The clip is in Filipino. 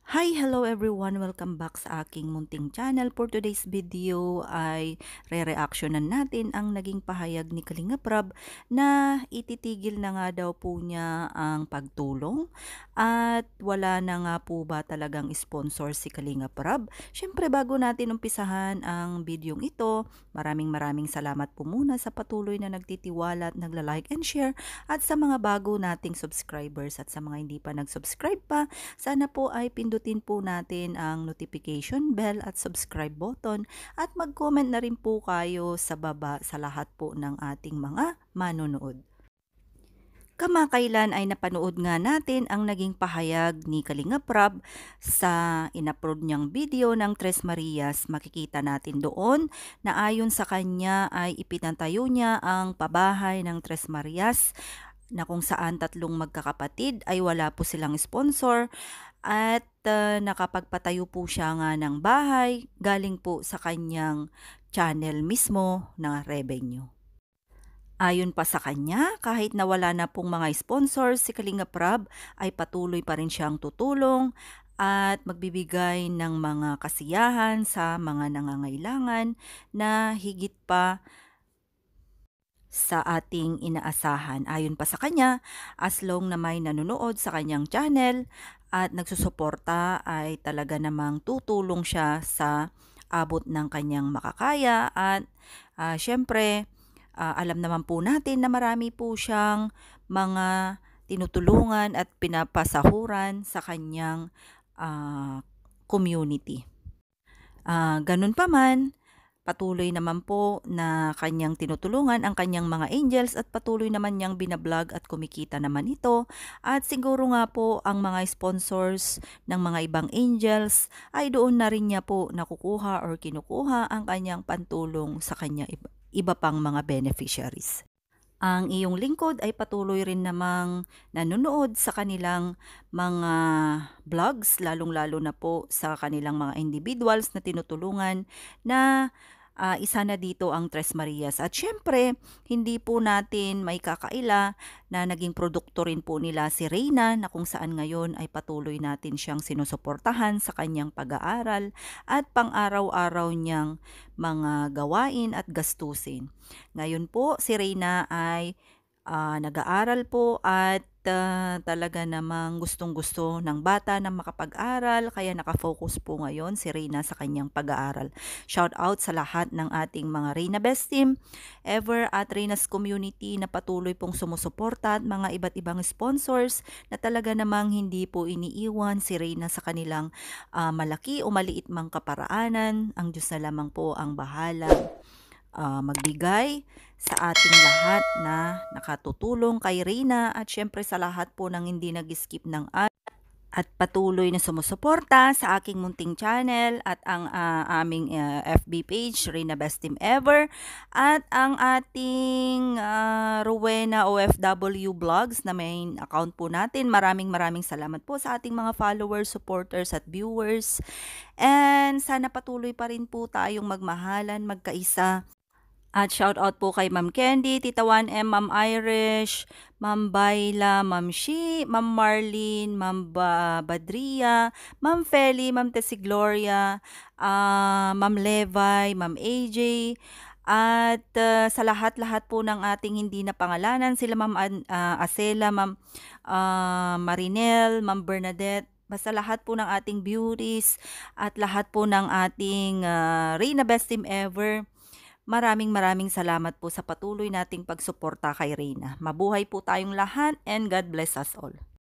Hi, hello everyone! Welcome back sa aking munting channel. For today's video ay re-reactionan natin ang naging pahayag ni Kalinga Prab na ititigil na nga daw po niya ang pagtulong at wala na nga po ba talagang sponsor si Kalinga Prab. Syempre bago natin umpisahan ang videong ito, maraming salamat po muna sa patuloy na nagtitiwala at nagla-like and share at sa mga bago nating subscribers at sa mga hindi pa nag-subscribe pa, sana po ay pindutin po natin ang notification bell at subscribe button at mag-comment na rin po kayo sa baba sa lahat po ng ating mga manonood. Kamakailan ay napanood nga natin ang naging pahayag ni Kalinga Prab sa in-upload niyang video ng Tres Marias. Makikita natin doon na ayon sa kanya ay ipinatayo niya ang pabahay ng Tres Marias na kung saan tatlong magkakapatid ay wala po silang sponsor at nakapagpatayo po siya nga ng bahay galing po sa kanyang channel mismo na revenue. Ayon pa sa kanya, kahit nawala na pong mga sponsors, si Kalinga Prab ay patuloy pa rin siyang tutulong at magbibigay ng mga kasiyahan sa mga nangangailangan na higit pa sa ating inaasahan. Ayon pa sa kanya, as long na may nanonood sa kanyang channel at nagsusuporta ay talaga namang tutulong siya sa abot ng kanyang makakaya at syempre alam naman po natin na marami po siyang mga tinutulungan at pinapasahuran sa kanyang community. Ganun pa man, patuloy naman po na kanyang tinutulungan ang kanyang mga angels at patuloy naman niyang binablog at kumikita naman ito. At siguro nga po ang mga sponsors ng mga ibang angels ay doon na rin niya po nakukuha or kinukuha ang kanyang pantulong sa kanya iba pang mga beneficiaries. Ang iyong lingkod ay patuloy rin namang nanonood sa kanilang mga vlogs, lalong-lalo na po sa kanilang mga individuals na tinutulungan na isa na dito ang Tres Marias. At syempre, hindi po natin may kakaila na naging produkto rin po nila si Reyna na kung saan ngayon ay patuloy natin siyang sinusuportahan sa kanyang pag-aaral at pang-araw-araw niyang mga gawain at gastusin. Ngayon po, si Reyna ay nag-aaral po at talaga namang gustong-gusto ng bata na makapag-aral kaya nakafocus po ngayon si Reyna sa kanyang pag-aaral. Shout out sa lahat ng ating mga Reyna Best Team, Ever at Reyna's community na patuloy pong sumusuporta at mga iba't ibang sponsors na talaga namang hindi po iniiwan si Reyna sa kanilang malaki o maliit mang kaparaanan. Ang Diyos na lamang po ang bahala magbigay sa ating lahat na nakatutulong kay Reyna at syempre sa lahat po ng hindi nag-skip ng ad at patuloy na sumusuporta sa aking munting channel at ang aming FB page, Reyna Best Team Ever, at ang ating Rowena OFW Vlogs na main account po natin. Maraming salamat po sa ating mga followers, supporters at viewers. And sana patuloy pa rin po tayong magmahalan, magkaisa. At shout out po kay Ma'am Candy, Tita 1M, Ma'am Irish, Ma'am Bayla, Ma'am Shi, Ma'am Marlene, Ma'am Badria, Ma'am Feli, Ma'am Tessie Gloria, Ma'am Levi, Ma'am AJ, at sa lahat-lahat po ng ating hindi na pangalanan, sila Ma'am Acela, Ma'am Marinel, Ma'am Bernadette, basta lahat po ng ating beauties at lahat po ng ating Reyna Best Team Ever. Maraming salamat po sa patuloy nating pagsuporta kay Reyna. Mabuhay po tayong lahat and God bless us all.